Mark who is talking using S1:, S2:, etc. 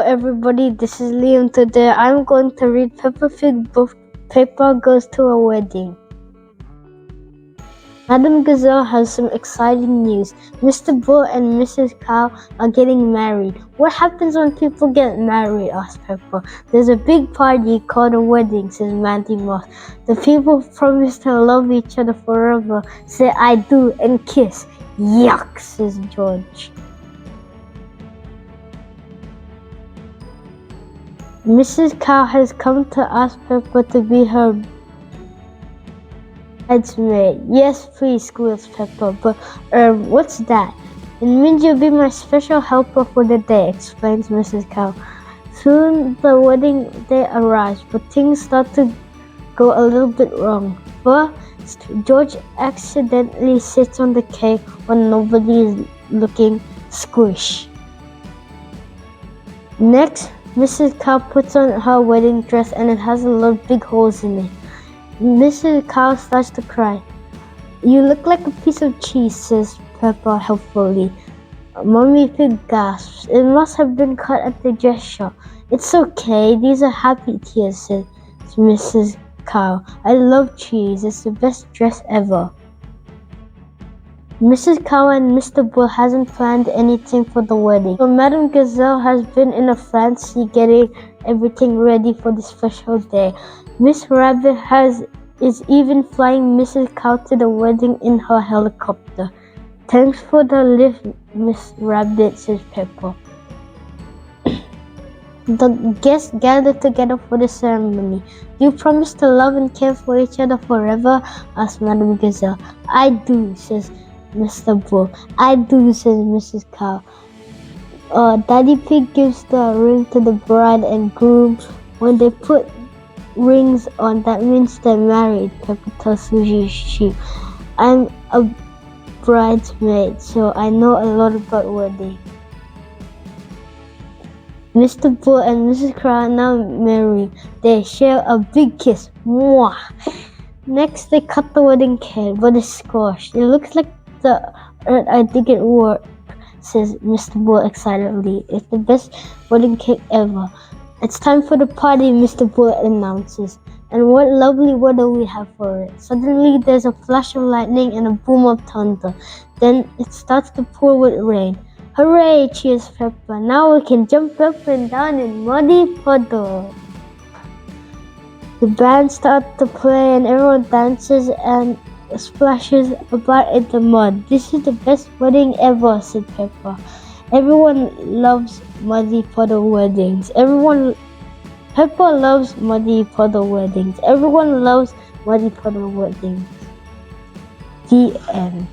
S1: everybody, this is Liam. Today I'm going to read Peppa Pig book Peppa Goes to a Wedding. Madam Gazelle has some exciting news. Mr. Bull and Mrs. Cow are getting married. What happens when people get married? Asked Peppa. There's a big party called a wedding, says Mandy Mouse. The people promise to love each other forever, say I do, and kiss. Yuck, says George. Mrs. Cow has come to ask Peppa to be her bridesmaid. Yes, please, squeals Peppa. But, what's that? It means you'll be my special helper for the day, explains Mrs. Cow. Soon the wedding day arrives, but things start to go a little bit wrong. First, George accidentally sits on the cake when nobody is looking. Squish. Next, Mrs. Cow puts on her wedding dress and it has a lot of big holes in it. Mrs. Cow starts to cry. You look like a piece of cheese, says Peppa helpfully. Mummy Pig gasps. It must have been cut at the dress shop. It's okay, these are happy tears, says Mrs. Cow. I love cheese, it's the best dress ever. Mrs. Cow and Mr. Bull hasn't planned anything for the wedding, so Madam Gazelle has been in a fancy getting everything ready for the special day. Miss Rabbit is even flying Mrs. Cow to the wedding in her helicopter. Thanks for the lift, Miss Rabbit, says Peppa. The guests gather together for the ceremony. Do you promise to love and care for each other forever? Asks Madam Gazelle. I do, says Mr. Bull. I do, says Mrs. Cow. Daddy Pig gives the ring to the bride and groom. When they put rings on, that means they're married, Peppa tells Susie Sheep. I'm a bridesmaid, so I know a lot about wedding. Mr. Bull and Mrs. Crow are now married. They share a big kiss. Mwah! Next, they cut the wedding cake, but it's squashed. It looks like the earth. I think it worked, says Mr. Bull excitedly. It's the best wedding cake ever. It's time for the party, Mr. Bull announces. And what lovely weather we have for it. Suddenly, there's a flash of lightning and a boom of thunder. Then it starts to pour with rain. Hooray, cheers Peppa. Now we can jump up and down in muddy puddles. The band starts to play and everyone dances and splashes about in the mud. This is the best wedding ever, said Peppa. Everyone loves muddy puddle weddings. Peppa loves muddy puddle weddings. Everyone loves muddy puddle weddings. The end.